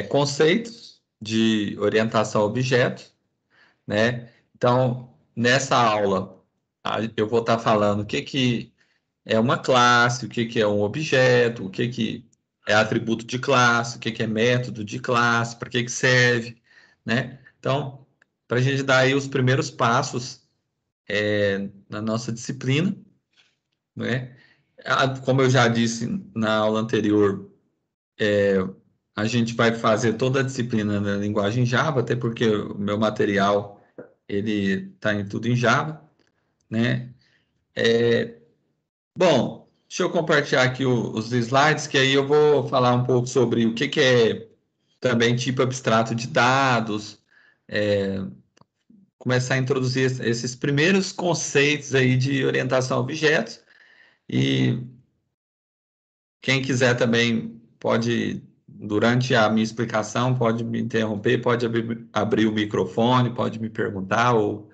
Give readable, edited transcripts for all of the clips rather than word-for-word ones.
conceitos de orientação a objetos, né? Então, nessa aula, eu vou estar falando o que que é uma classe, o que que é um objeto, o que que é atributo de classe, o que que é método de classe, para que que serve, né? Então, para a gente dar aí os primeiros passos na nossa disciplina, né? Como eu já disse na aula anterior, a gente vai fazer toda a disciplina na linguagem Java, até porque o meu material ele está em tudo em Java, né? Bom, deixa eu compartilhar aqui os slides, que aí eu vou falar um pouco sobre o que que é também tipo abstrato de dados, começar a introduzir esses primeiros conceitos aí de orientação a objetos, e quem quiser também pode, durante a minha explicação, pode me interromper, pode abrir o microfone, pode me perguntar, ou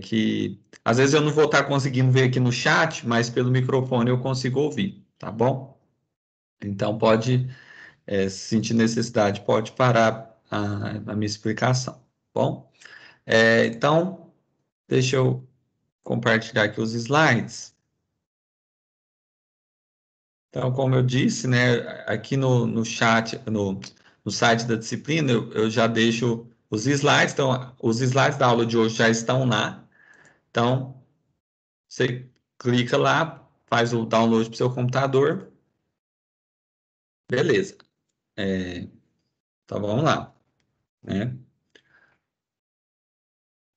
que às vezes eu não vou estar conseguindo ver aqui no chat, mas pelo microfone eu consigo ouvir, tá bom? Então pode, se sentir necessidade, pode parar a minha explicação, tá bom? Então, deixa eu compartilhar aqui os slides. Então, como eu disse, né, aqui no chat, no site da disciplina, eu já deixo os slides. Então, os slides da aula de hoje já estão lá. Então, você clica lá, faz o download para o seu computador. Beleza. Então, vamos lá, né?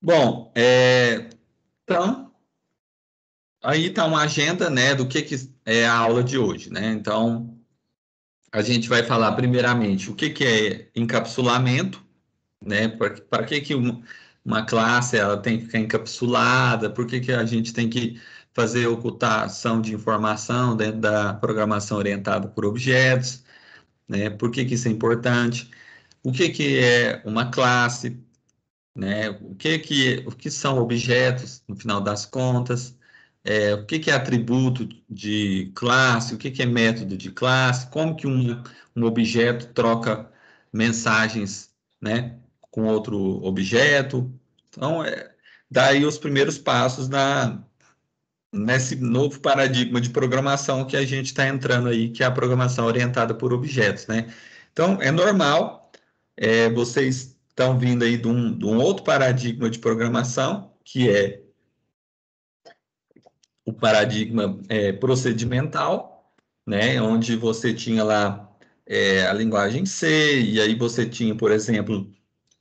Bom, então, aí está uma agenda, né, do que é a aula de hoje, né? Então, a gente vai falar primeiramente o que é encapsulamento, né? Para que uma classe ela tem que ficar encapsulada? Por que a gente tem que fazer ocultação de informação dentro da programação orientada por objetos, né? Por que isso é importante? O que é uma classe, né? O que são objetos, no final das contas? O que é atributo de classe? O que é método de classe? Como que um objeto troca mensagens, né, com outro objeto? Então, daí os primeiros passos nesse novo paradigma de programação que a gente está entrando aí, que é a programação orientada por objetos, né? Então, é normal, vocês estão vindo aí de um outro paradigma de programação, que é o paradigma procedimental, né, onde você tinha lá a linguagem C, e aí você tinha, por exemplo,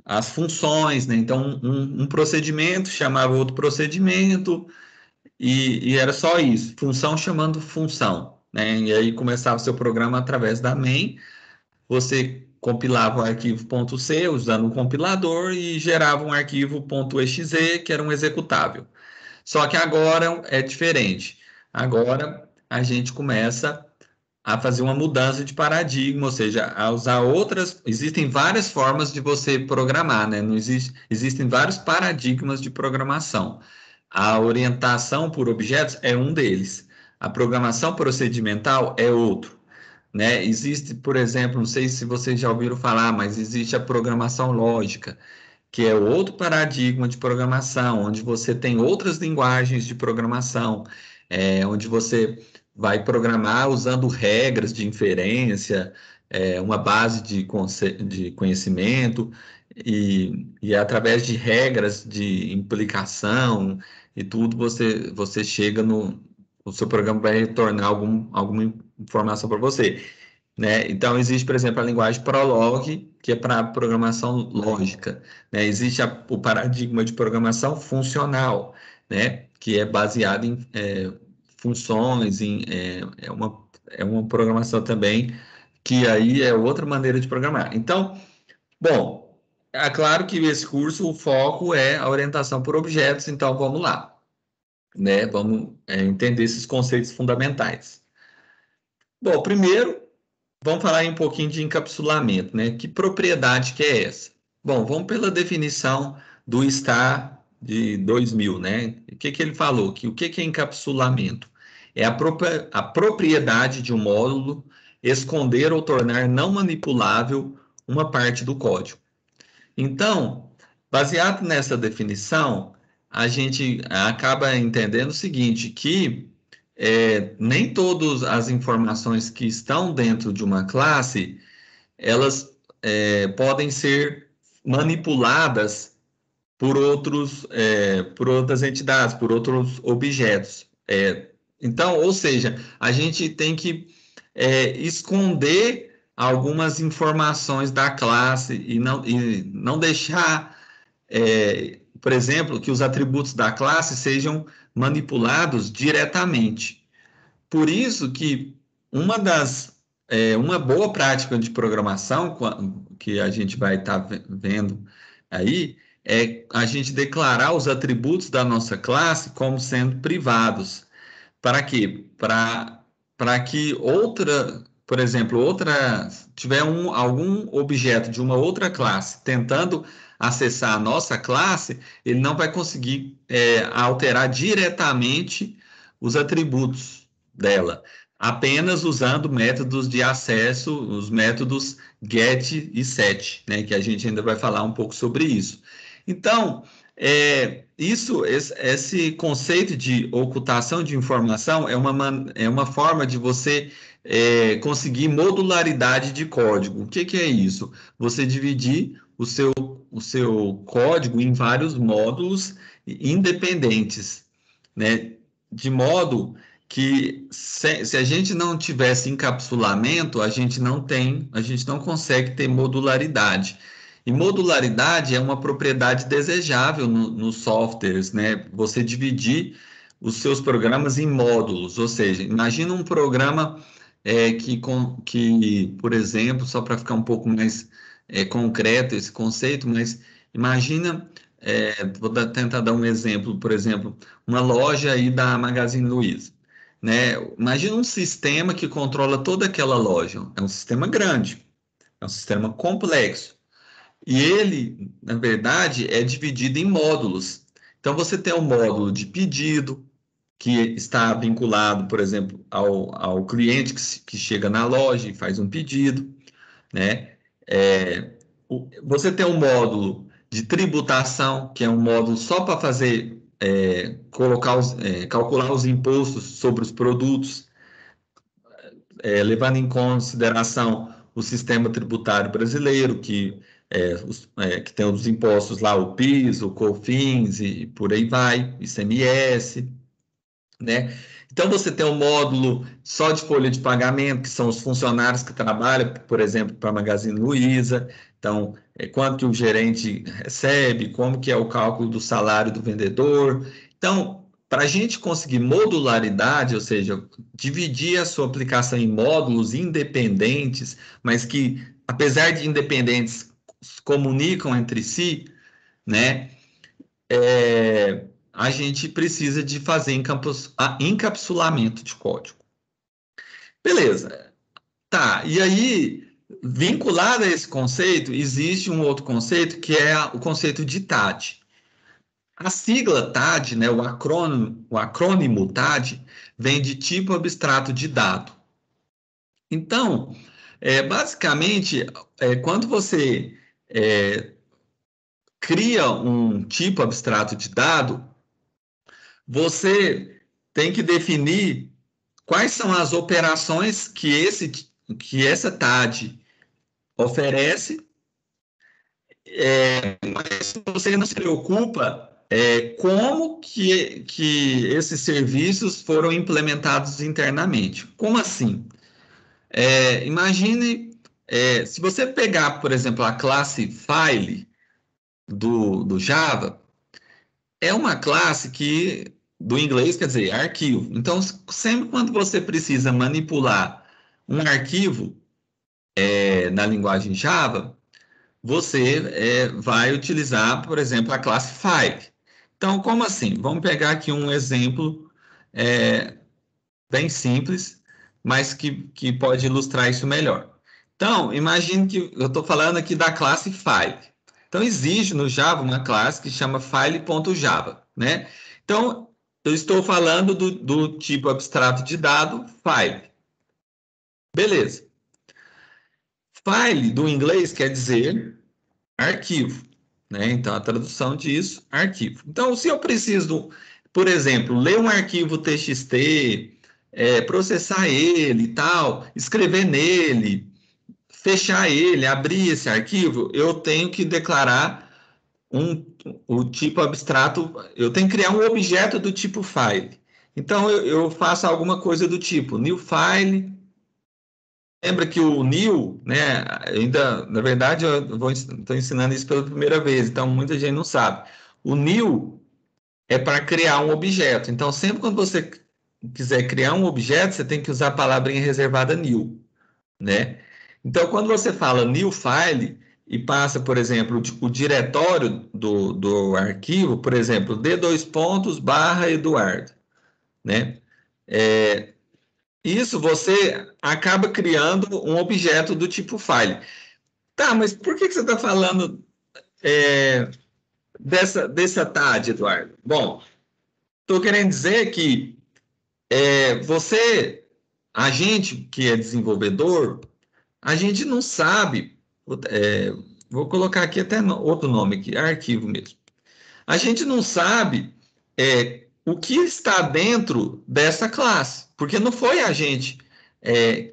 as funções, né? Então, um procedimento chamava outro procedimento, e era só isso, função chamando função, né? E aí começava o seu programa através da main, você compilava o arquivo .c usando um compilador e gerava um arquivo .exe, que era um executável. Só que agora é diferente. Agora a gente começa a fazer uma mudança de paradigma, ou seja, a usar outras. Existem várias formas de você programar, né? Não existe, existem vários paradigmas de programação. A orientação por objetos é um deles. A programação procedimental é outro, né? Existe, por exemplo, não sei se vocês já ouviram falar, mas existe a programação lógica, que é outro paradigma de programação, onde você tem outras linguagens de programação, onde você vai programar usando regras de inferência, uma base de conhecimento, e através de regras de implicação e tudo, você chega o seu programa vai retornar alguma informação para você, né? Então, existe, por exemplo, a linguagem Prolog, que é para programação lógica, né? Existe o paradigma de programação funcional, né? Que é baseado em funções, é uma programação também, que aí é outra maneira de programar. Então, bom, é claro que esse curso, o foco é a orientação por objetos, então vamos lá, né? Vamos entender esses conceitos fundamentais. Bom, primeiro, vamos falar aí um pouquinho de encapsulamento, né? Que propriedade que é essa? Bom, vamos pela definição do STAR de 2000, né? O que ele falou? Que o que é encapsulamento? É a propriedade de um módulo esconder ou tornar não manipulável uma parte do código. Então, baseado nessa definição, a gente acaba entendendo o seguinte, que nem todas as informações que estão dentro de uma classe, elas podem ser manipuladas por outras entidades, por outros objetos. Então, ou seja, a gente tem que esconder algumas informações da classe e não deixar, por exemplo, que os atributos da classe sejam manipulados diretamente. Por isso que uma boa prática de programação que a gente vai estar vendo aí é a gente declarar os atributos da nossa classe como sendo privados. Para quê? Para que por exemplo, tiver algum objeto de uma outra classe tentando acessar a nossa classe, ele não vai conseguir alterar diretamente os atributos dela, apenas usando métodos de acesso, os métodos get e set, né, que a gente ainda vai falar um pouco sobre isso. Então, esse conceito de ocultação de informação é uma forma de você conseguir modularidade de código. O que é isso? Você dividir o seu código em vários módulos independentes, né? De modo que se a gente não tivesse encapsulamento, a gente não consegue ter modularidade. E modularidade é uma propriedade desejável nos softwares, né? Você dividir os seus programas em módulos, ou seja, imagina um programa que, por exemplo, só para ficar um pouco mais concreto esse conceito, mas imagina, tentar dar um exemplo, por exemplo, uma loja aí da Magazine Luiza, né? Imagina um sistema que controla toda aquela loja, é um sistema grande, é um sistema complexo. E ele, na verdade, é dividido em módulos. Então, você tem um módulo de pedido, que está vinculado, por exemplo, ao cliente que chega na loja e faz um pedido, né? Você tem um módulo de tributação, que é um módulo só para fazer, calcular os impostos sobre os produtos, levando em consideração o sistema tributário brasileiro, que tem os impostos lá, o PIS, o COFINS e por aí vai, ICMS, né? Então, você tem um módulo só de folha de pagamento, que são os funcionários que trabalham, por exemplo, para a Magazine Luiza. Então, quanto que o gerente recebe, como que é o cálculo do salário do vendedor. Então, para a gente conseguir modularidade, ou seja, dividir a sua aplicação em módulos independentes, mas que, apesar de independentes, comunicam entre si, né? A gente precisa de fazer encapsulamento de código. Beleza. Tá, e aí, vinculado a esse conceito, existe um outro conceito que é o conceito de TAD. A sigla TAD, né, o acrônimo TAD, vem de tipo abstrato de dado. Então, basicamente, quando você cria um tipo abstrato de dado, você tem que definir quais são as operações que essa TAD oferece, mas você não se preocupa como que esses serviços foram implementados internamente. Como assim? Imagine, se você pegar, por exemplo, a classe file do Java, é uma classe que, do inglês, quer dizer, arquivo. Então, sempre quando você precisa manipular um arquivo na linguagem Java, você vai utilizar, por exemplo, a classe file. Então, como assim? Vamos pegar aqui um exemplo bem simples, mas que pode ilustrar isso melhor. Então, imagine que eu estou falando aqui da classe file. Então, existe no Java uma classe que chama file.java, né? Então, eu estou falando do tipo abstrato de dado file. Beleza. File, do inglês, quer dizer arquivo, né? Então, a tradução disso, arquivo. Então, se eu preciso, por exemplo, ler um arquivo TXT, processar ele e tal, escrever nele, fechar ele, abrir esse arquivo, eu tenho que declarar o tipo abstrato, eu tenho que criar um objeto do tipo file. Então, eu faço alguma coisa do tipo new file. Lembra que o new, né, ainda, na verdade, eu estou ensinando isso pela primeira vez, então muita gente não sabe. O new é para criar um objeto. Então, sempre quando você quiser criar um objeto, você tem que usar a palavrinha reservada new, né? Então, quando você fala new file e passa, por exemplo, o diretório do arquivo, por exemplo, d:/Eduardo, né? Isso você acaba criando um objeto do tipo file. Tá, mas por que você está falando dessa TAD, Eduardo? Bom, estou querendo dizer que a gente que é desenvolvedor, a gente não sabe, é, vou colocar aqui até outro nome aqui, arquivo mesmo. A gente não sabe o que está dentro dessa classe, porque não foi a gente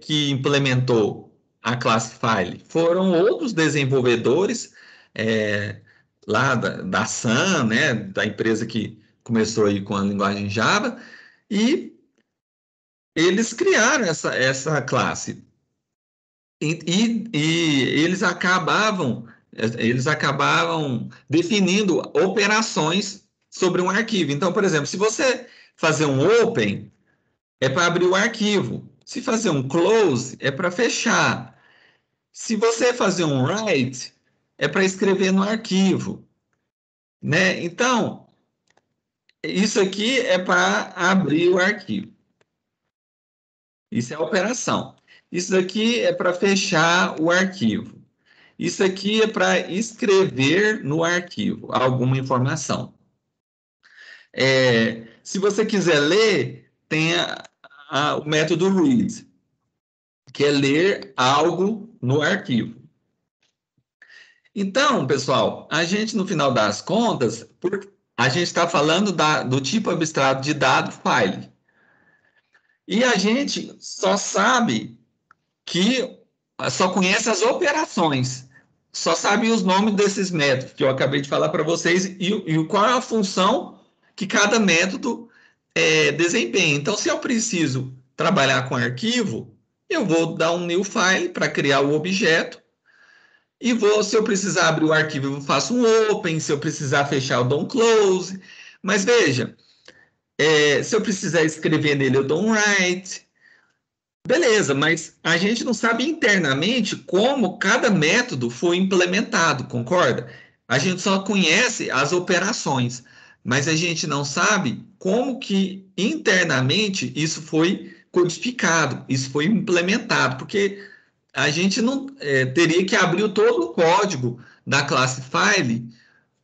que implementou a classe file, foram outros desenvolvedores é, lá da Sun, né, da empresa que começou aí com a linguagem Java, e eles criaram essa classe. E eles acabavam definindo operações sobre um arquivo. Então, por exemplo, se você fazer um open, é para abrir o arquivo. Se fazer um close, é para fechar. Se você fazer um write, é para escrever no arquivo, né? Então, isso aqui é para abrir o arquivo. Isso é a operação. Isso aqui é para fechar o arquivo. Isso aqui é para escrever no arquivo alguma informação. Se você quiser ler, tem o método read, que é ler algo no arquivo. Então, pessoal, a gente, no final das contas, a gente está falando do tipo abstrato de dado file. E a gente só sabe que só conhece as operações, só sabe os nomes desses métodos que eu acabei de falar para vocês e qual é a função que cada método desempenha. Então, se eu preciso trabalhar com arquivo, eu vou dar um new file para criar o objeto e se eu precisar abrir o arquivo, eu faço um open, se eu precisar fechar, eu dou um close. Mas veja, se eu precisar escrever nele, eu dou um write. Beleza, mas a gente não sabe internamente como cada método foi implementado, concorda? A gente só conhece as operações, mas a gente não sabe como que internamente isso foi codificado, isso foi implementado, porque a gente não teria que abrir todo o código da classe file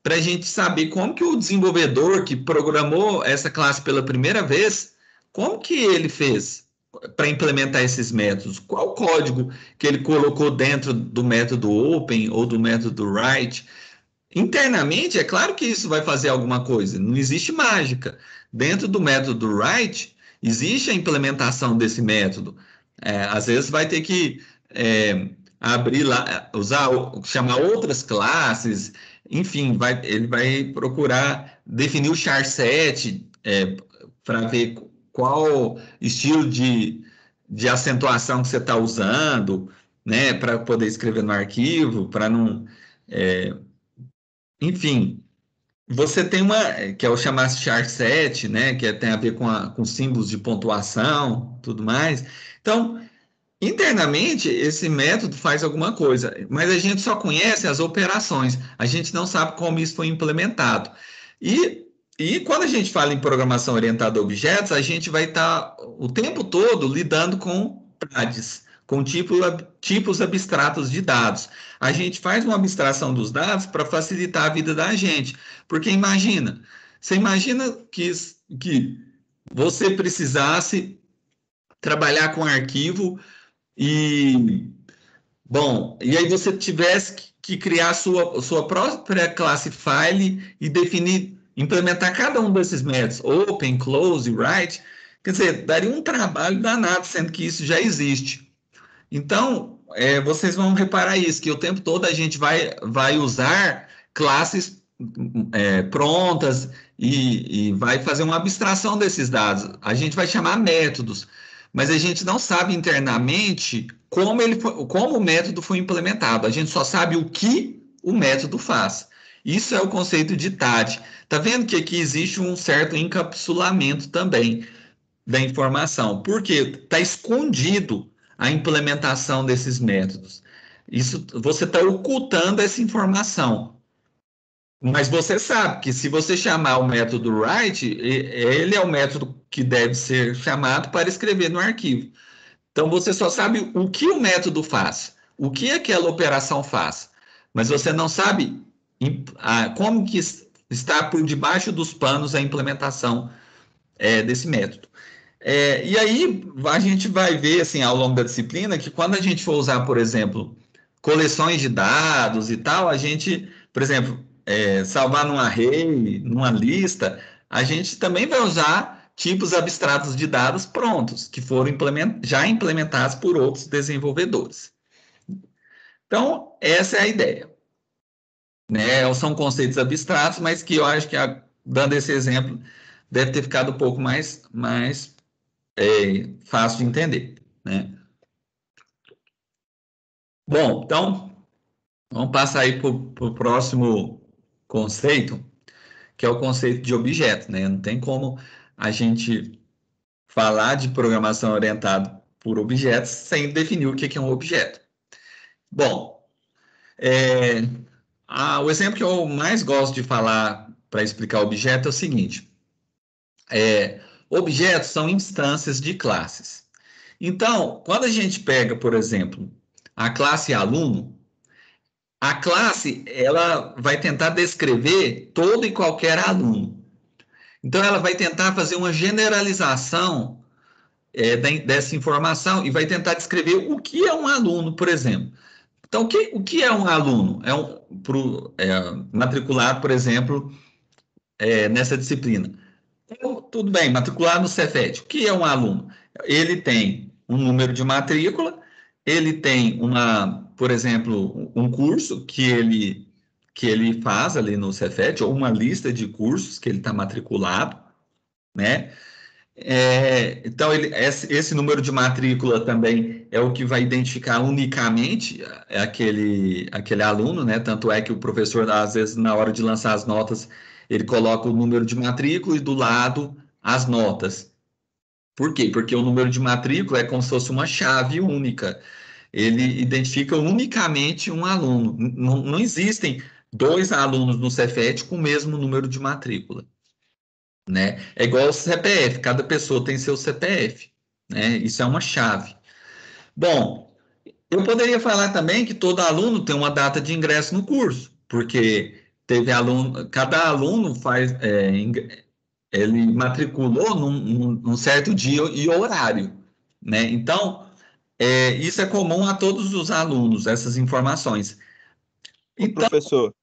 para a gente saber como que o desenvolvedor que programou essa classe pela primeira vez, como que ele fez para implementar esses métodos? Qual código que ele colocou dentro do método open ou do método write? Internamente, é claro que isso vai fazer alguma coisa, não existe mágica. Dentro do método write, existe a implementação desse método. Às vezes vai ter que abrir lá, chamar outras classes, enfim, ele vai procurar definir o char set para ver qual estilo de acentuação que você está usando, né, para poder escrever no arquivo, para não. Enfim, você tem que é o chamado char set, né, que tem a ver com símbolos de pontuação, tudo mais. Então, internamente, esse método faz alguma coisa, mas a gente só conhece as operações, a gente não sabe como isso foi implementado. E quando a gente fala em programação orientada a objetos, a gente vai estar o tempo todo lidando com PADs, com tipos abstratos de dados. A gente faz uma abstração dos dados para facilitar a vida da gente, porque você imagina que você precisasse trabalhar com arquivo e Bom, e aí você tivesse que criar sua própria classe file e definir, implementar cada um desses métodos, open, close, write, quer dizer, daria um trabalho danado, sendo que isso já existe. Então, vocês vão reparar isso, que o tempo todo a gente vai usar classes prontas e vai fazer uma abstração desses dados. A gente vai chamar métodos, mas a gente não sabe internamente como o método foi implementado. A gente só sabe o que o método faz. Isso é o conceito de TAD. Tá vendo que aqui existe um certo encapsulamento também da informação, porque está escondido a implementação desses métodos. Isso, você está ocultando essa informação. Mas você sabe que se você chamar o método write, ele é o método que deve ser chamado para escrever no arquivo. Então você só sabe o que o método faz, o que aquela operação faz, mas você não sabe como que está por debaixo dos panos a implementação desse método. E aí a gente vai ver assim ao longo da disciplina que quando a gente for usar, por exemplo, coleções de dados e tal, a gente, por exemplo, salvar num array, numa lista, a gente também vai usar tipos abstratos de dados prontos, que foram já implementados por outros desenvolvedores. Então, essa é a ideia. Né? São conceitos abstratos, mas que eu acho que, dando esse exemplo, deve ter ficado um pouco mais fácil de entender, né? Bom, então, vamos passar aí para o próximo conceito, que é o conceito de objeto, né? Não tem como a gente falar de programação orientada por objetos sem definir o que é um objeto. Bom, o exemplo que eu mais gosto de falar para explicar objeto é o seguinte: objetos são instâncias de classes. Então, quando a gente pega, por exemplo, a classe aluno, a classe ela vai tentar descrever todo e qualquer aluno. Então, ela vai tentar fazer uma generalização dessa informação e vai tentar descrever o que é um aluno, por exemplo. Então, o que é um aluno? Matriculado, por exemplo, nessa disciplina. Então, tudo bem, matriculado no Cefet. O que é um aluno? Ele tem um número de matrícula, ele tem por exemplo, um curso que ele faz ali no Cefet, ou uma lista de cursos que ele está matriculado, né? Então, esse número de matrícula também é o que vai identificar unicamente aquele aluno, né? Tanto é que o professor, às vezes, na hora de lançar as notas, ele coloca o número de matrícula e do lado as notas. Por quê? Porque o número de matrícula é como se fosse uma chave única. Ele identifica unicamente um aluno. Não existem dois alunos no Cefet com o mesmo número de matrícula. Né? É igual ao CPF, cada pessoa tem seu CPF, né? Isso é uma chave. Bom, eu poderia falar também que todo aluno tem uma data de ingresso no curso, porque cada aluno ele matriculou num certo dia e horário, né? Então, isso é comum a todos os alunos, essas informações. Ô, Então, professor,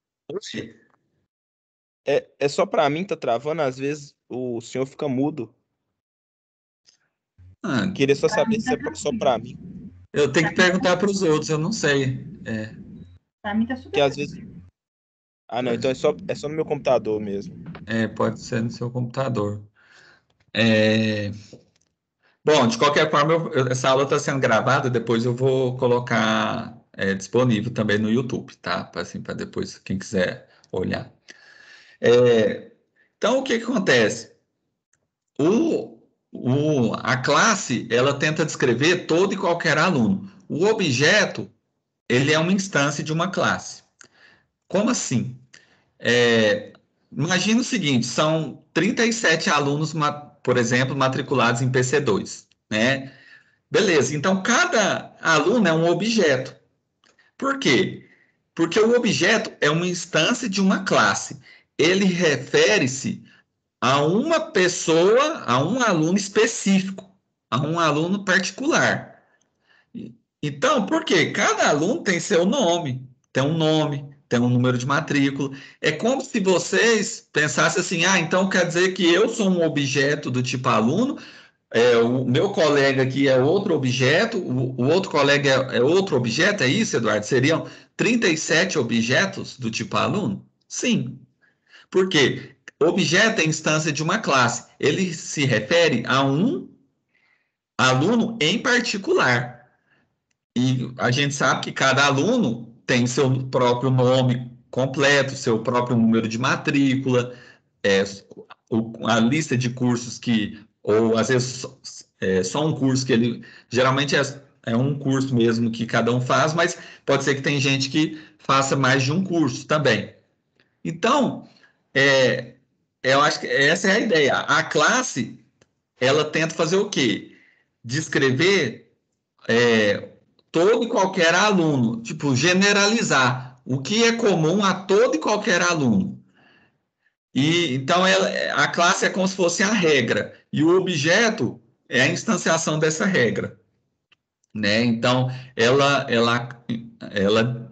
é só para mim tá travando, às vezes o senhor fica mudo. ah, Queria só saber se é só para mim, eu tenho que perguntar para os outros, eu não sei. Pra mim tá que super às vezes. Ah, não, então é só no meu computador mesmo. Pode ser no seu computador. É, Bom, de qualquer forma, essa aula está sendo gravada, depois eu vou colocar disponível também no YouTube, tá? Assim, para depois, quem quiser olhar. Então, o que que acontece? A classe, ela tenta descrever todo e qualquer aluno. O objeto, ele é uma instância de uma classe. Como assim? Imagina o seguinte, são 37 alunos, por exemplo, matriculados em PC2, né? Beleza, então cada aluno é um objeto. Por quê? Porque o objeto é uma instância de uma classe. Ele refere-se a uma pessoa, a um aluno específico, a um aluno particular. Então, por quê? Cada aluno tem seu nome, tem um número de matrícula. É como se vocês pensassem assim, então quer dizer que eu sou um objeto do tipo aluno, o meu colega aqui é outro objeto, o outro colega é outro objeto, é isso, Eduardo? Seriam 37 objetos do tipo aluno? Sim. Por quê? Objeto é instância de uma classe. Ele se refere a um aluno em particular. E a gente sabe que cada aluno tem seu próprio nome completo, seu próprio número de matrícula, é, a lista de cursos ou às vezes só um curso que ele, geralmente é um curso mesmo que cada um faz, mas pode ser que tem gente que faça mais de um curso também. Então, eu acho que essa é a ideia. A classe, ela tenta fazer o quê? Descrever todo e qualquer aluno, tipo, generalizar o que é comum a todo e qualquer aluno. E então a classe é como se fosse a regra e o objeto é a instanciação dessa regra, né? Então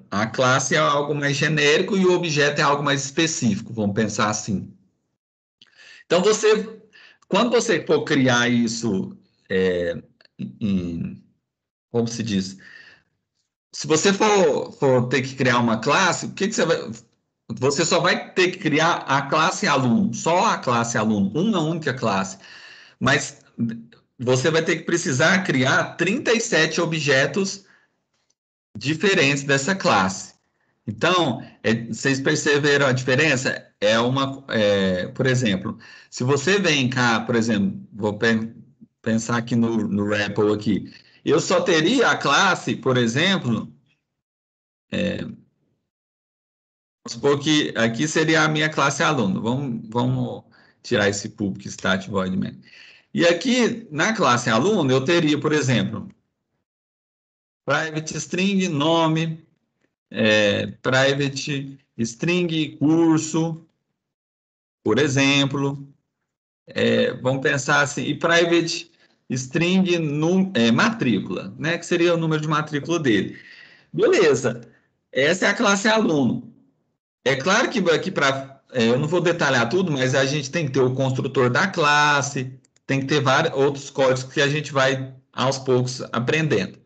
a classe é algo mais genérico e o objeto é algo mais específico, vamos pensar assim. Então quando você for criar isso, como se diz? Se você for ter que criar uma classe, o que você vai. Você só vai ter que criar a classe aluno, só a classe aluno, uma única classe. Mas você vai ter que precisar criar 37 objetos diferentes dessa classe. Então, vocês perceberam a diferença? Por exemplo, se você vem cá, por exemplo, vou pensar aqui no REPL aqui, eu só teria a classe, por exemplo, vamos supor que aqui seria a minha classe aluno. Vamos tirar esse public stat void main. E aqui, na classe aluno, eu teria, por exemplo, private string nome, private string curso, por exemplo. Vamos pensar assim, e private string matrícula, né? Que seria o número de matrícula dele. Beleza, essa é a classe aluno. É claro que aqui eu não vou detalhar tudo, mas a gente tem que ter o construtor da classe, tem que ter vários outros códigos que a gente vai aos poucos aprendendo.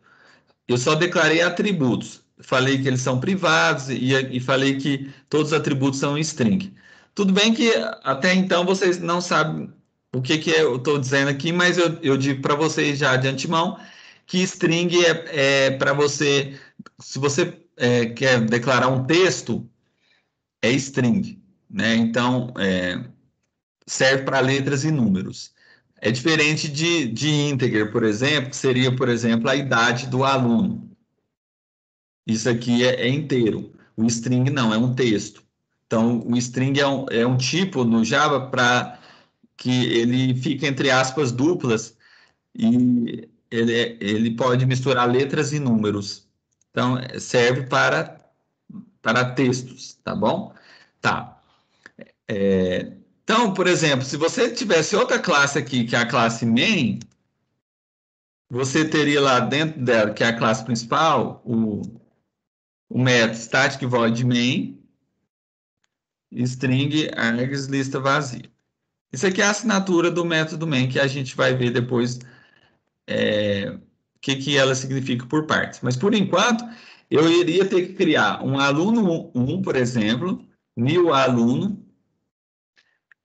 Eu só declarei atributos. Falei que eles são privados e falei que todos os atributos são string. Tudo bem que até então vocês não sabem o que eu estou dizendo aqui, mas eu digo para vocês já de antemão que string é para você, se você quer declarar um texto, é string, né? Então, serve para letras e números. É diferente de integer, por exemplo, que seria, por exemplo, a idade do aluno. Isso aqui é inteiro. O string não, é um texto. Então, o string é um tipo no Java para que ele fique entre aspas duplas e ele pode misturar letras e números. Então, serve para textos, tá bom? Tá. Então, por exemplo, se você tivesse outra classe aqui, que é a classe main, você teria lá dentro dela, que é a classe principal, o método static void main, string args lista vazia. Isso aqui é a assinatura do método main, que a gente vai ver depois o que ela significa por partes. Mas, por enquanto, eu iria ter que criar um aluno 1, por exemplo, new aluno,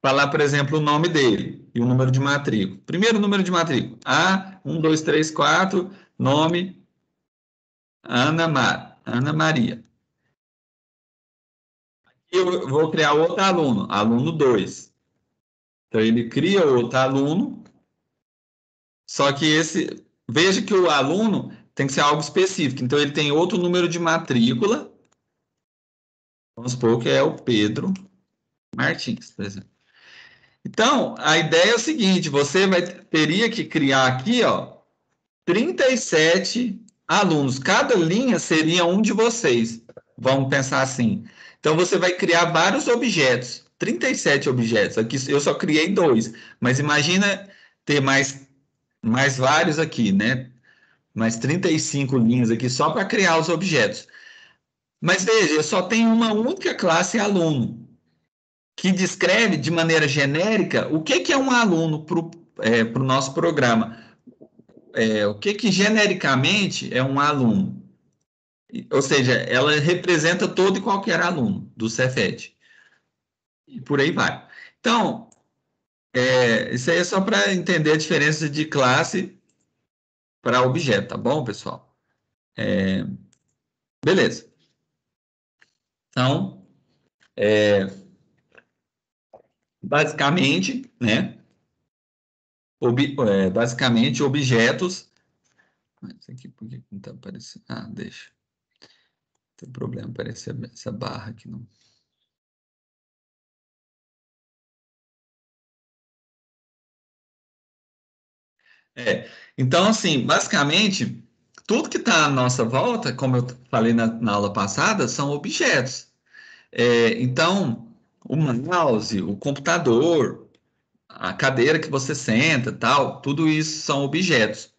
falar, por exemplo, o nome dele e o número de matrícula. Primeiro número de matrícula, A1234, nome Ana Maria. Eu vou criar outro aluno, aluno 2. Então, ele cria outro aluno, só que veja que o aluno tem que ser algo específico. Então, ele tem outro número de matrícula, vamos supor que é o Pedro Martins, por exemplo. Então, a ideia é o seguinte, você teria que criar aqui, 37 alunos. Cada linha seria um de vocês. Vamos pensar assim. Então, você vai criar vários objetos. 37 objetos. Aqui eu só criei 2. Mas imagina ter mais vários aqui, né? mais 35 linhas aqui só para criar os objetos. Mas veja, eu só tenho uma única classe aluno, que descreve de maneira genérica o que é um aluno para o nosso programa. O que genericamente é um aluno? Ou seja, ela representa todo e qualquer aluno do Cefet. E por aí vai. Então, isso aí é só para entender a diferença de classe para objeto, tá bom, pessoal? Beleza. Então, basicamente, né? Basicamente, objetos. Isso aqui, por que não está aparecendo? Ah, deixa. Não tem problema aparecer essa barra aqui, não. Então, assim, basicamente, tudo que está à nossa volta, como eu falei na aula passada, são objetos. Então, o mouse, o computador, a cadeira que você senta, tal, tudo isso são objetos.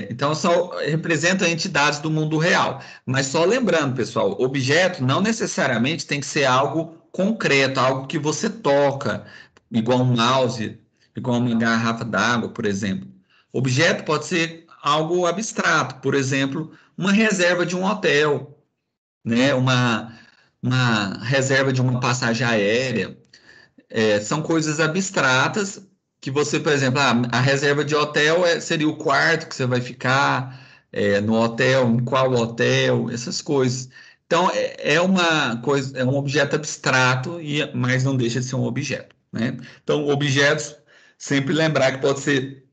Então, só representam entidades do mundo real. Mas só lembrando, pessoal, objeto não necessariamente tem que ser algo concreto, algo que você toca, igual um mouse, igual uma garrafa d'água, por exemplo. Objeto pode ser algo abstrato, por exemplo, uma reserva de um hotel, né? Uma reserva de uma passagem aérea. São coisas abstratas que você, por exemplo, a reserva de hotel seria o quarto que você vai ficar no hotel, em qual hotel, essas coisas. Então, é uma coisa, é um objeto abstrato, mas não deixa de ser um objeto, né? Então, objetos, sempre lembrar que pode ser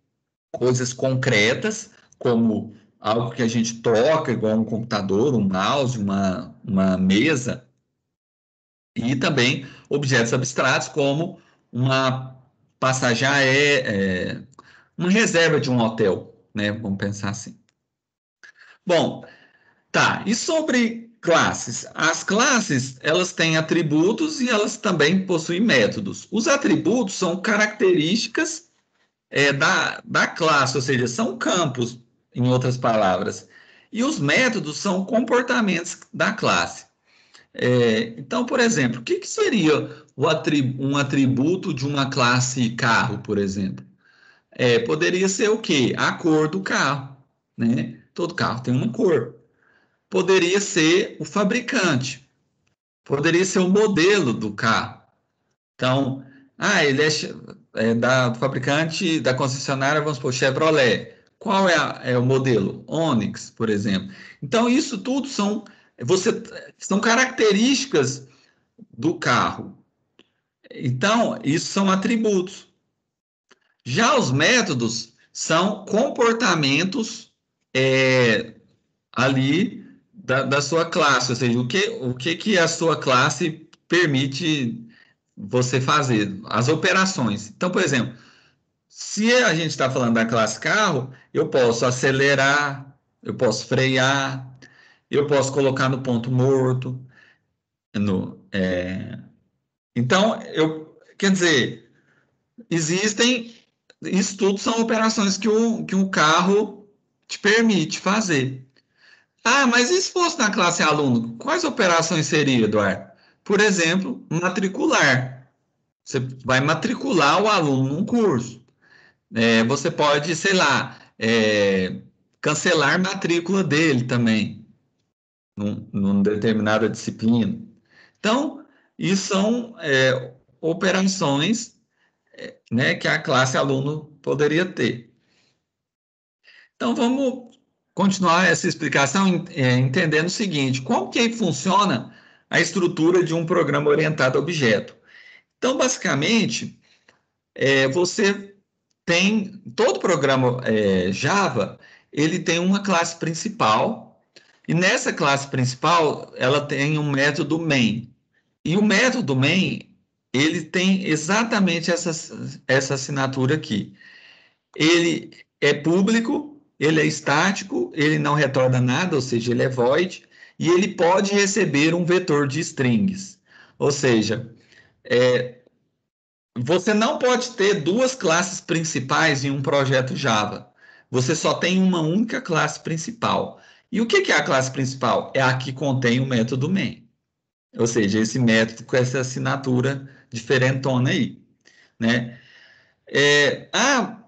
coisas concretas, como algo que a gente toca, igual um computador, um mouse, uma mesa, e também objetos abstratos, como uma passagem aérea, uma reserva de um hotel, né? Vamos pensar assim. Bom, tá. E sobre classes? As classes, elas têm atributos e elas também possuem métodos. Os atributos são características da classe, ou seja, são campos, em outras palavras. E os métodos são comportamentos da classe. Então, por exemplo, o que seria um atributo de uma classe carro, por exemplo? Poderia ser o quê? A cor do carro, né? Todo carro tem uma cor. Poderia ser o fabricante. Poderia ser o modelo do carro. Então, ele do fabricante, da concessionária, vamos supor, Chevrolet. Qual é o modelo? Onix, por exemplo. Então, isso tudo são características do carro. Então, isso são atributos. Já os métodos são comportamentos ali da sua classe, ou seja, o que a sua classe permite você fazer, as operações. Então, por exemplo, se a gente está falando da classe carro, eu posso acelerar, eu posso frear, eu posso colocar no ponto morto. Então, quer dizer, existem, isso tudo são operações que um carro te permite fazer. Ah, mas e se fosse na classe aluno? Quais operações seria, Eduardo? Por exemplo, matricular. Você vai matricular o aluno num curso. Você pode, sei lá, cancelar matrícula dele também, numa determinada disciplina. Então, isso são operações, né, que a classe aluno poderia ter. Então, vamos continuar essa explicação entendendo o seguinte: como que funciona a estrutura de um programa orientado a objeto? Então, basicamente, você tem todo programa Java, ele tem uma classe principal, e nessa classe principal ela tem um método main. E o método main, ele tem exatamente essa assinatura aqui. Ele é público, ele é estático, ele não retorna nada, ou seja, ele é void, e ele pode receber um vetor de strings. Ou seja, você não pode ter duas classes principais em um projeto Java. você só tem uma única classe principal. E o que é a classe principal? É a que contém o método main. Ou seja, esse método com essa assinatura diferentona aí, né?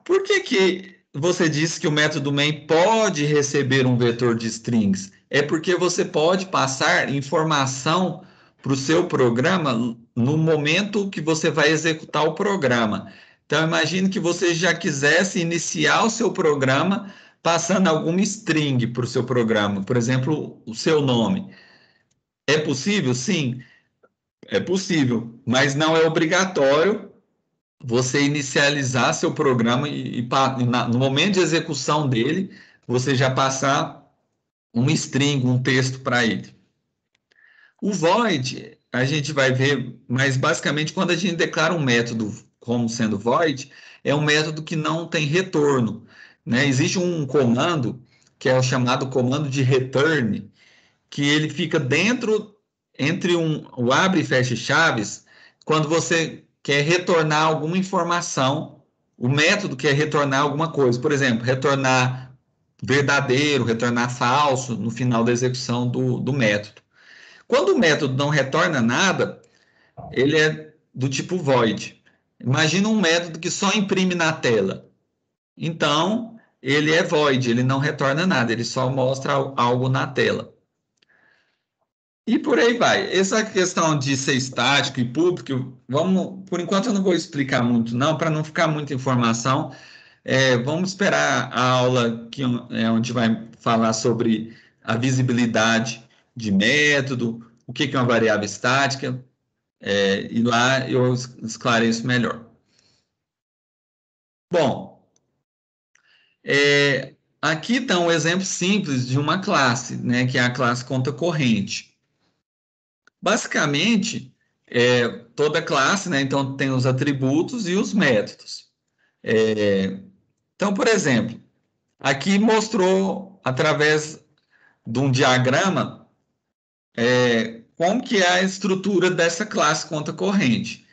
Por que você disse que o método main pode receber um vetor de strings? É porque você pode passar informação para o seu programa no momento que você vai executar o programa. Então, imagine que você já quisesse iniciar o seu programa passando alguma string para o seu programa, por exemplo, o seu nome. É possível? Sim, é possível, mas não é obrigatório você inicializar seu programa no momento de execução dele, você já passar um string, um texto para ele. O void, a gente vai ver, mas basicamente quando a gente declara um método como sendo void, é um método que não tem retorno, né? Existe um comando, que é o chamado comando de return, que ele fica entre o abre e fecha chaves, quando você quer retornar alguma informação, o método quer retornar alguma coisa. Por exemplo, retornar verdadeiro, retornar falso no final da execução do método. Quando o método não retorna nada, ele é do tipo void. Imagina um método que só imprime na tela. Então, ele é void, ele não retorna nada, ele só mostra algo na tela. E por aí vai. Essa questão de ser estático e público, por enquanto eu não vou explicar muito, não, para não ficar muita informação. Vamos esperar a aula onde vai falar sobre a visibilidade de método, o que é uma variável estática, e lá eu esclareço melhor. Bom, aqui está um exemplo simples de uma classe, né, que é a classe conta corrente. Basicamente, toda classe, né, então tem os atributos e os métodos. Então, por exemplo, aqui mostrou através de um diagrama como que é a estrutura dessa classe conta corrente.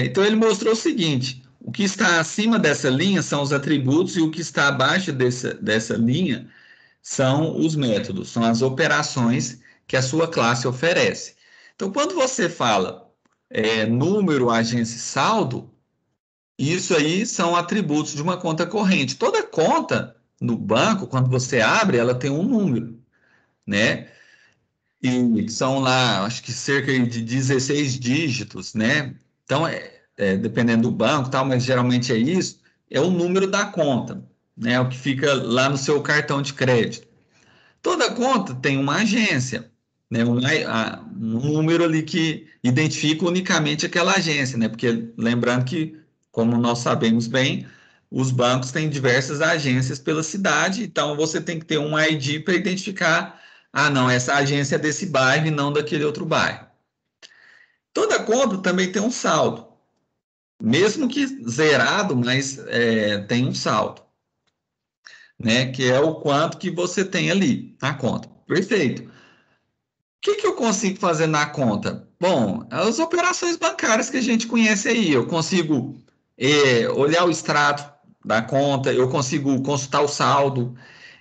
Então, ele mostrou o seguinte: o que está acima dessa linha são os atributos e o que está abaixo dessa linha são os métodos, são as operações que a sua classe oferece. Então, quando você fala número, agência e saldo, isso aí são atributos de uma conta corrente. Toda conta no banco, quando você abre, ela tem um número, né? E são lá, acho que cerca de 16 dígitos, né? Então, dependendo do banco, tal, mas geralmente é isso, é o número da conta, né? O que fica lá no seu cartão de crédito. Toda conta tem uma agência, né? Um número ali que identifica unicamente aquela agência, né? Porque lembrando que, como nós sabemos bem, os bancos têm diversas agências pela cidade, então você tem que ter um ID para identificar, não, essa agência é desse bairro e não daquele outro bairro. Toda conta também tem um saldo, mesmo que zerado, mas tem um saldo, né? Que é o quanto que você tem ali na conta. Perfeito. O que eu consigo fazer na conta? Bom, as operações bancárias que a gente conhece aí. Eu consigo olhar o extrato da conta, eu consigo consultar o saldo,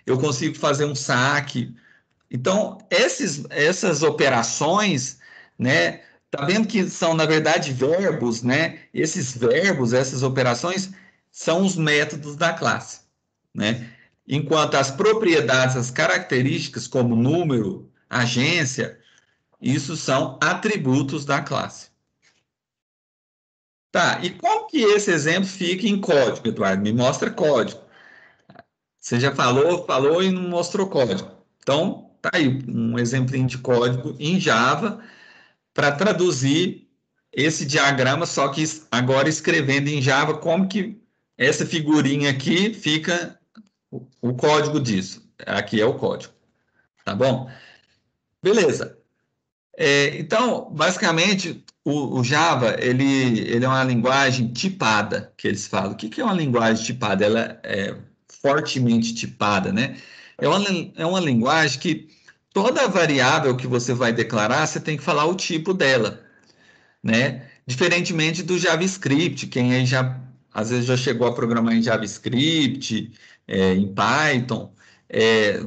eu consigo fazer um saque. Então, essas operações, né? Tá vendo que são, na verdade, verbos, né? Esses verbos, essas operações, são os métodos da classe, né? Enquanto as propriedades, as características, como número, agência, isso são atributos da classe. Tá, e como que esse exemplo fica em código, Eduardo? Me mostra código. Você já falou e não mostrou código. Então, tá aí um exemplinho de código em Java para traduzir esse diagrama, só que agora escrevendo em Java como que essa figurinha aqui fica o código disso. Aqui é o código, tá bom? Beleza. Então, basicamente, o Java, ele é uma linguagem tipada, que eles falam. O que é uma linguagem tipada? Ela é fortemente tipada, né? É uma linguagem que toda variável que você vai declarar, você tem que falar o tipo dela, né? Diferentemente do JavaScript, quem aí às vezes já chegou a programar em JavaScript, em Python,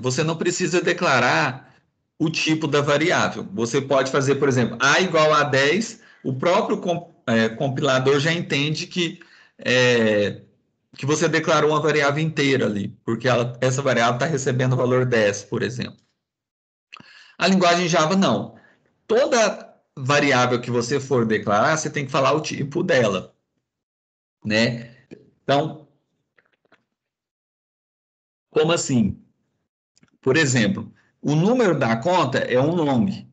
você não precisa declarar o tipo da variável. Você pode fazer, por exemplo, A igual a 10, o próprio compilador já entende que você declarou uma variável inteira ali, porque essa variável está recebendo o valor 10, por exemplo. A linguagem Java não. Toda variável que você for declarar, você tem que falar o tipo dela, né? Então, como assim? Por exemplo, o número da conta é um long. O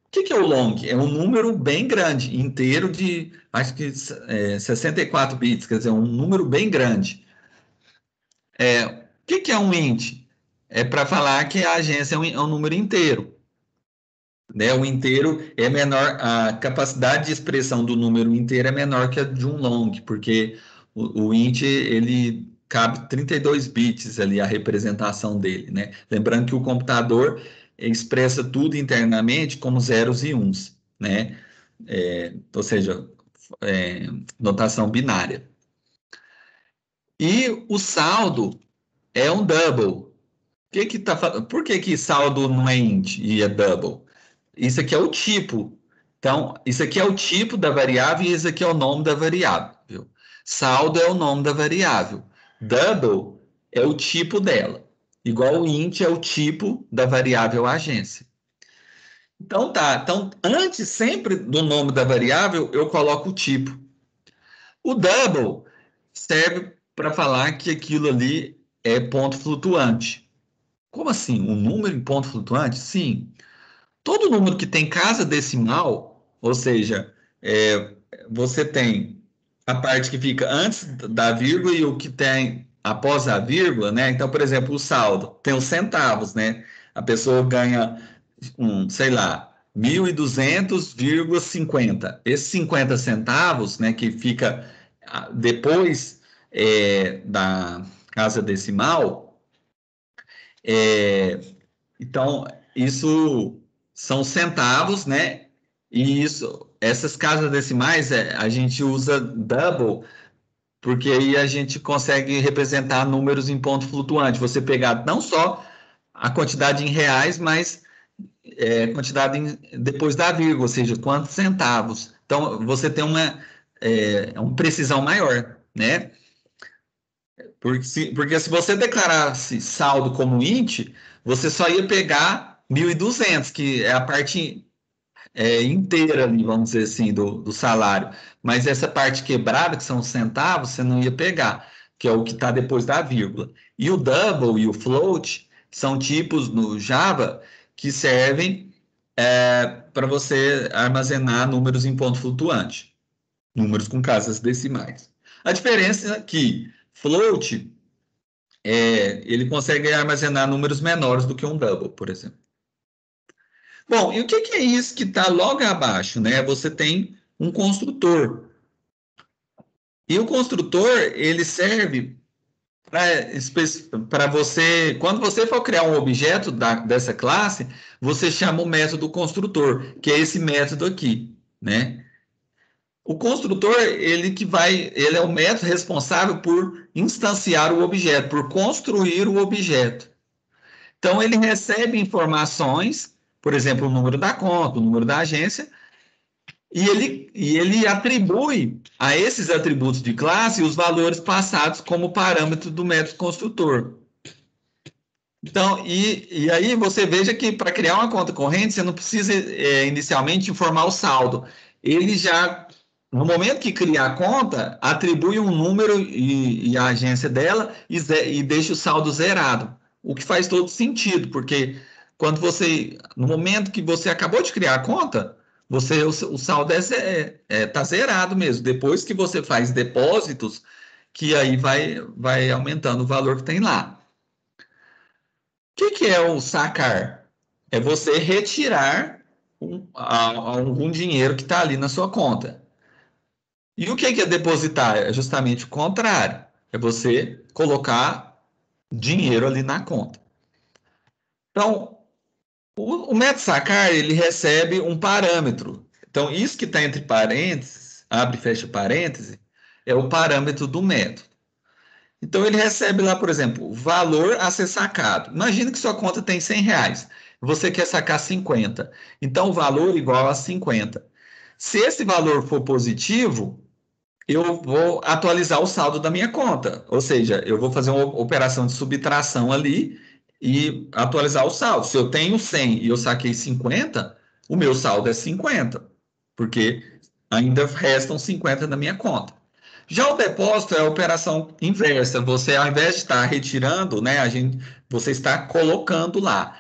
que é o long? É um número bem grande, inteiro de, acho que 64 bits, quer dizer, um número bem grande. O que é um int? É para falar que a agência é um número inteiro. Né? O inteiro é menor, a capacidade de expressão do número inteiro é menor que a de um long, porque o int ele cabe 32 bits ali a representação dele, né? Lembrando que o computador expressa tudo internamente como zeros e uns, né? Ou seja, notação binária. E o saldo é um double. Por que saldo não é int e é double? Isso aqui é o tipo. Então, isso aqui é o tipo da variável e isso aqui é o nome da variável. Saldo é o nome da variável. Double é o tipo dela. Igual o int é o tipo da variável agência. Então tá. Então, antes sempre do nome da variável, eu coloco o tipo. O double serve para falar que aquilo ali é ponto flutuante. Como assim? Um número em ponto flutuante? Sim. Todo número que tem casa decimal, ou seja, você tem a parte que fica antes da vírgula e o que tem após a vírgula, né? Então, por exemplo, o saldo tem os centavos, né? A pessoa ganha, sei lá, 1.200,50. Esses 50 centavos, né, que fica depois da casa decimal, então, isso são centavos, né? E essas casas decimais, a gente usa double, porque aí a gente consegue representar números em ponto flutuante. Você pegar não só a quantidade em reais, mas quantidade depois da vírgula, ou seja, quantos centavos. Então, você tem uma precisão maior, né? Porque se você declarasse saldo como int, você só ia pegar 1.200, que é a parte inteira ali, vamos dizer assim, do salário. Mas essa parte quebrada, que são os centavos, você não ia pegar, que é o que está depois da vírgula. E o double e o float são tipos no Java que servem para você armazenar números em ponto flutuante, números com casas decimais. A diferença é que float ele consegue armazenar números menores do que um double, por exemplo. Bom, e o que é isso que está logo abaixo, né? Você tem um construtor. E o construtor, ele serve para você, quando você for criar um objeto dessa classe, você chama o método construtor, que é esse método aqui, né? O construtor, ele é o método responsável por instanciar o objeto, por construir o objeto. Então, ele recebe informações, por exemplo, o número da conta, o número da agência, e ele atribui a esses atributos de classe os valores passados como parâmetro do método construtor. Então, e aí você veja que para criar uma conta corrente, você não precisa inicialmente informar o saldo. Ele já, no momento que cria a conta, atribui um número e a agência dela e deixa o saldo zerado. O que faz todo sentido, porque no momento que você acabou de criar a conta, o saldo está zerado mesmo. Depois que você faz depósitos, que aí vai aumentando o valor que tem lá. O que é o sacar? É você retirar algum dinheiro que está ali na sua conta. E o que é depositar? É justamente o contrário. É você colocar dinheiro ali na conta. Então, o método sacar, ele recebe um parâmetro. Então, isso que está entre parênteses, abre e fecha parêntese, é o parâmetro do método. Então, ele recebe lá, por exemplo, o valor a ser sacado. Imagina que sua conta tem R$ 100, você quer sacar 50. Então, o valor igual a 50. Se esse valor for positivo, eu vou atualizar o saldo da minha conta. Ou seja, eu vou fazer uma operação de subtração ali e atualizar o saldo. Se eu tenho 100 e eu saquei 50, o meu saldo é 50, porque ainda restam 50 na minha conta. Já o depósito é a operação inversa. Você, ao invés de estar retirando, né, você está colocando lá,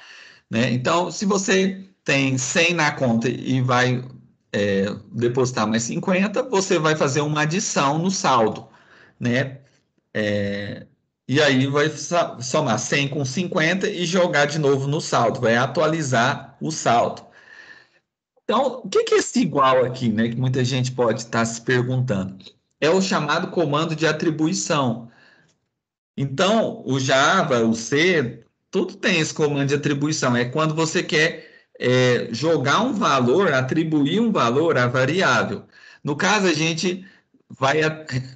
né? Então, se você tem 100 na conta e vai depositar mais 50, você vai fazer uma adição no saldo, né? E aí vai somar 100 com 50 e jogar de novo no saldo, vai atualizar o saldo. Então, o que é esse igual aqui, né? Que muita gente pode estar se perguntando. É o chamado comando de atribuição. Então, o Java, o C, tudo tem esse comando de atribuição. É quando você quer jogar um valor, atribuir um valor à variável. No caso, a gente vai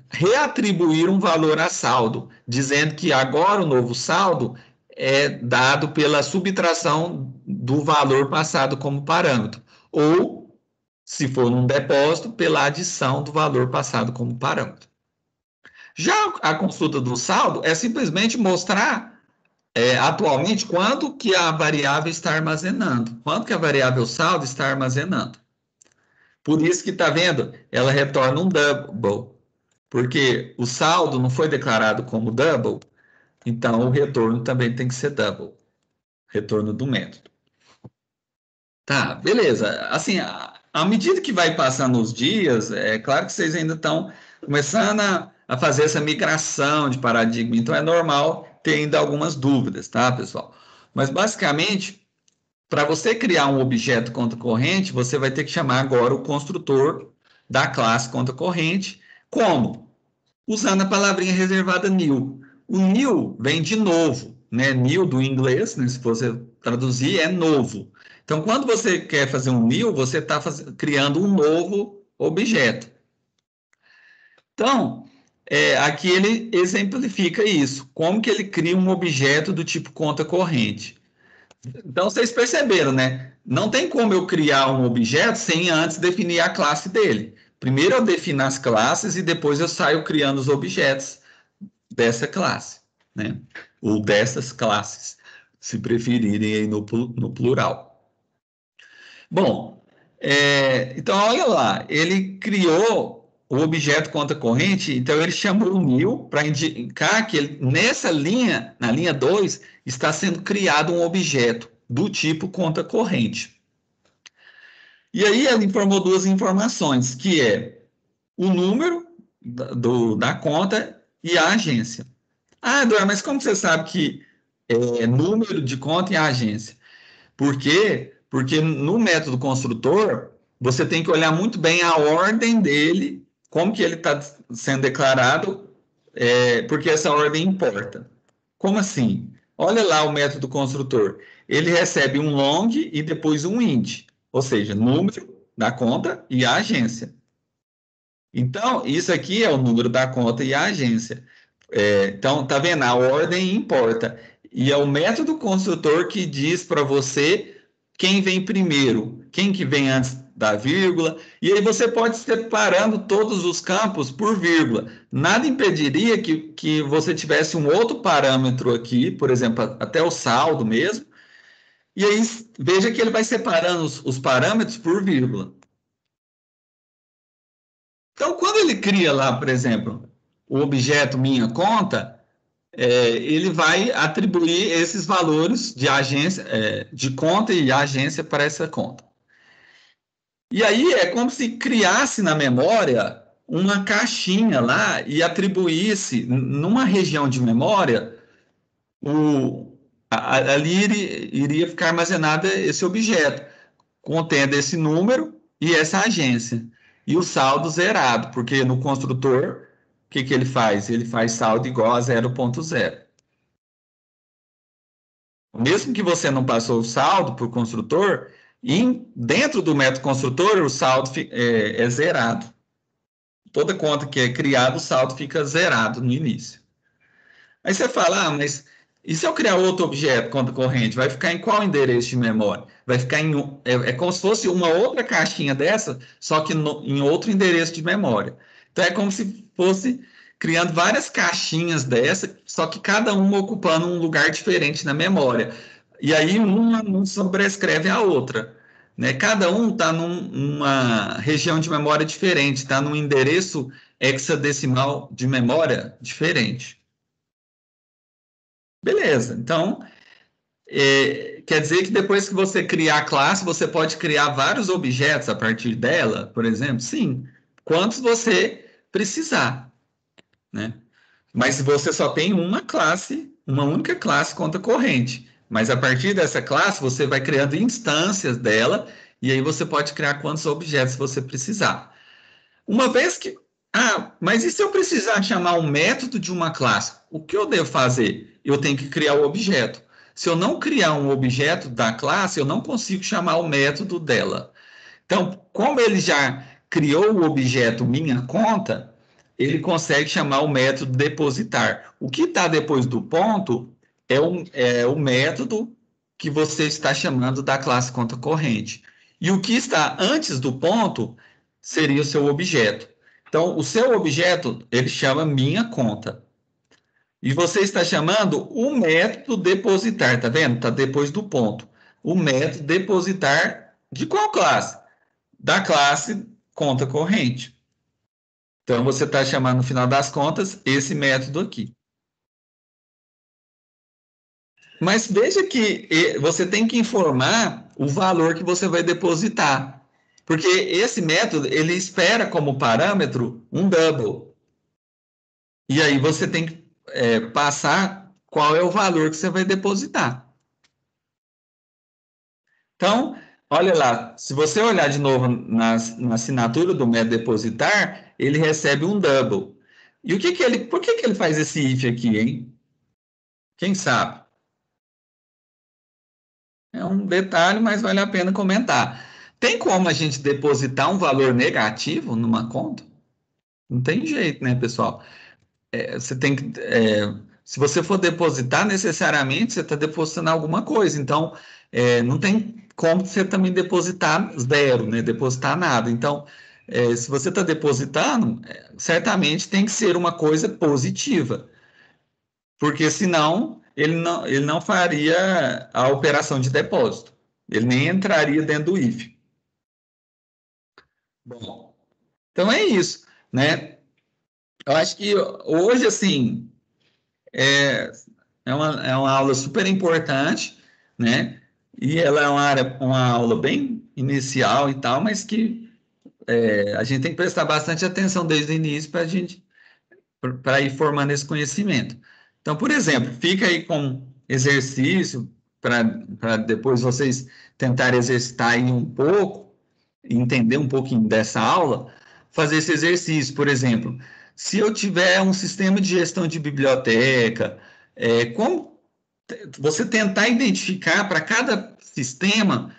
reatribuir um valor a saldo, dizendo que agora o novo saldo é dado pela subtração do valor passado como parâmetro. Ou, se for num depósito, pela adição do valor passado como parâmetro. Já a consulta do saldo é simplesmente mostrar atualmente quanto que a variável está armazenando, quanto que a variável saldo está armazenando. Por isso que está vendo, ela retorna um double, porque o saldo não foi declarado como double, então o retorno também tem que ser double, retorno do método. Tá, beleza. Assim, à medida que vai passando os dias, é claro que vocês ainda estão começando a fazer essa migração de paradigma, então é normal ter ainda algumas dúvidas, tá, pessoal? Mas basicamente, para você criar um objeto conta corrente, você vai ter que chamar agora o construtor da classe conta corrente. Como? Usando a palavrinha reservada new. O new vem de novo, né? New do inglês, né? Se você traduzir, é novo. Então, quando você quer fazer um new, você está criando um novo objeto. Então, aqui ele exemplifica isso. Como que ele cria um objeto do tipo conta corrente. Então, vocês perceberam, né? Não tem como eu criar um objeto sem antes definir a classe dele. Primeiro eu defino as classes e depois eu saio criando os objetos dessa classe, né? Ou dessas classes, se preferirem aí no plural. Bom, então olha lá, ele criou o objeto conta corrente, então ele chamou o new para indicar que nessa linha, na linha 2, está sendo criado um objeto do tipo conta corrente. E aí ele informou duas informações, que é o número da conta e a agência. Ah, Eduardo, mas como você sabe que é número de conta e a agência? Por quê? Porque no método construtor, você tem que olhar muito bem a ordem dele, como que ele está sendo declarado, porque essa ordem importa. Como assim? Olha lá o método construtor. Ele recebe um long e depois um int, ou seja, número da conta e a agência. Então, isso aqui é o número da conta e a agência. Então, tá vendo? A ordem importa. E é o método construtor que diz para você quem vem primeiro, quem que vem antes da vírgula. E aí você pode separando todos os campos por vírgula. Nada impediria que você tivesse um outro parâmetro aqui, por exemplo, até o saldo mesmo. E aí veja que ele vai separando os parâmetros por vírgula. Então, quando ele cria lá, por exemplo, o objeto minha conta, ele vai atribuir esses valores de agência, de conta e agência para essa conta. E aí é como se criasse na memória uma caixinha lá e atribuísse numa região de memória ali iria ficar armazenado esse objeto, contendo esse número e essa agência. E o saldo zerado, porque no construtor, o que ele faz? Ele faz saldo igual a 0.0. Mesmo que você não passou o saldo para o construtor, dentro do método construtor, o saldo é zerado. Toda conta que é criada, o saldo fica zerado no início. Aí você fala, mas e se eu criar outro objeto conta corrente? Vai ficar em qual endereço de memória? Vai ficar é como se fosse uma outra caixinha dessa, só que em outro endereço de memória. Então é como se fosse criando várias caixinhas dessa, só que cada uma ocupando um lugar diferente na memória. E aí uma não sobrescreve a outra. Né? Cada um está numa região de memória diferente, está num endereço hexadecimal de memória diferente. Beleza, então quer dizer que depois que você criar a classe, você pode criar vários objetos a partir dela, por exemplo? Sim, quantos você precisar, né? Mas se você só tem uma classe, uma única classe conta corrente, mas a partir dessa classe você vai criando instâncias dela e aí você pode criar quantos objetos você precisar. Uma vez que... mas e se eu precisar chamar um método de uma classe? O que eu devo fazer? Eu tenho que criar o objeto. Se eu não criar um objeto da classe, eu não consigo chamar o método dela. Então, como ele já criou o objeto minha conta, ele consegue chamar o método depositar. O que está depois do ponto é o método que você está chamando da classe conta corrente. E o que está antes do ponto seria o seu objeto. Então, o seu objeto, ele chama minha conta. E você está chamando o método depositar, tá vendo? Está depois do ponto. O método depositar de qual classe? Da classe conta corrente. Então, você está chamando, no final das contas, esse método aqui. Mas veja que você tem que informar o valor que você vai depositar. Porque esse método, ele espera como parâmetro um double. E aí você tem que passar qual é o valor que você vai depositar. Então, olha lá, se você olhar de novo na assinatura do método depositar, ele recebe um double. E por que ele faz esse if aqui, hein? Quem sabe? É um detalhe, mas vale a pena comentar. Tem como a gente depositar um valor negativo numa conta? Não tem jeito, né, pessoal? Você tem que, se você for depositar, necessariamente você está depositando alguma coisa. Então, não tem como você também depositar zero, né? Depositar nada. Então, se você está depositando, certamente tem que ser uma coisa positiva, porque senão ele não faria a operação de depósito. Ele nem entraria dentro do if. Bom, então é isso, né? Eu acho que hoje, assim, é, é uma aula super importante, né? E ela é uma aula bem inicial e tal, mas que a gente tem que prestar bastante atenção desde o início para ir formando esse conhecimento. Então, por exemplo, fica aí com exercício para depois vocês tentarem exercitar aí um pouco, entender um pouquinho dessa aula, fazer esse exercício, por exemplo, se eu tiver um sistema de gestão de biblioteca, como você tentar identificar para cada sistema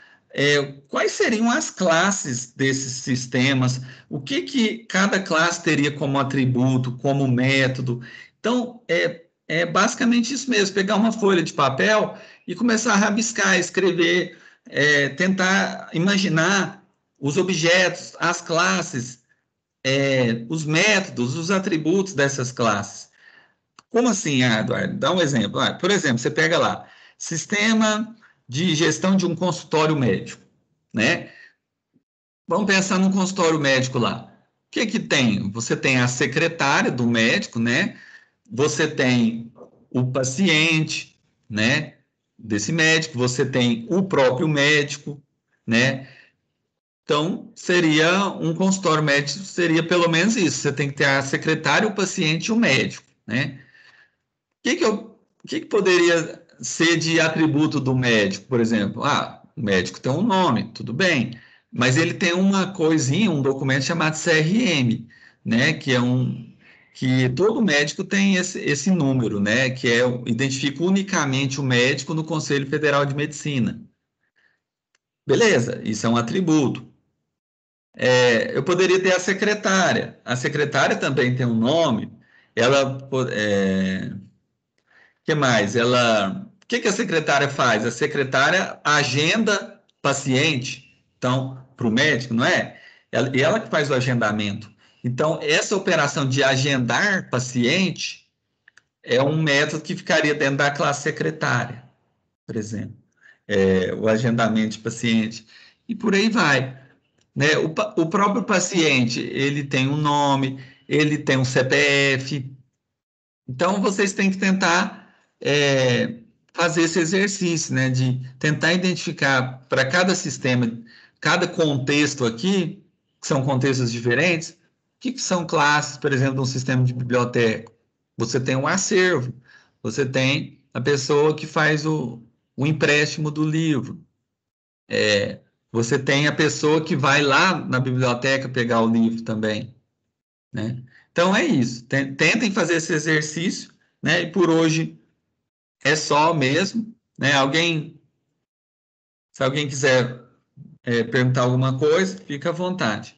quais seriam as classes desses sistemas, o que cada classe teria como atributo, como método. Então, é basicamente isso mesmo, pegar uma folha de papel e começar a rabiscar, escrever, tentar imaginar os objetos, as classes, os métodos, os atributos dessas classes. Como assim, Eduardo? Dá um exemplo. Por exemplo, você pega lá, sistema de gestão de um consultório médico, né? Vamos pensar num consultório médico lá. O que que tem? Você tem a secretária do médico, né? Você tem o paciente, né? Desse médico, você tem o próprio médico, né? Então, seria um consultório médico, seria pelo menos isso. Você tem que ter a secretária, o paciente e o médico, né? O que poderia ser de atributo do médico, por exemplo? O médico tem um nome, tudo bem, mas ele tem uma coisinha, um documento chamado CRM, né? Que todo médico tem esse número, né? Identifica unicamente o médico no Conselho Federal de Medicina. Beleza, isso é um atributo. Eu poderia ter a secretária. A secretária também tem um nome. Ela que mais? O que a secretária faz? A secretária agenda paciente, então, para o médico, não é? Ela que faz o agendamento. Então, essa operação de agendar paciente é um método que ficaria dentro da classe secretária, por exemplo. O agendamento de paciente. E por aí vai. Né? O próprio paciente, ele tem um nome, ele tem um CPF. Então, vocês têm que tentar fazer esse exercício, né? De tentar identificar para cada sistema, cada contexto aqui, que são contextos diferentes, o que são classes, por exemplo, de um sistema de biblioteca? Você tem um acervo, você tem a pessoa que faz o empréstimo do livro, você tem a pessoa que vai lá na biblioteca pegar o livro também, né? Então é isso. Tentem fazer esse exercício, né? E por hoje é só mesmo, né? Se alguém quiser perguntar alguma coisa, fica à vontade.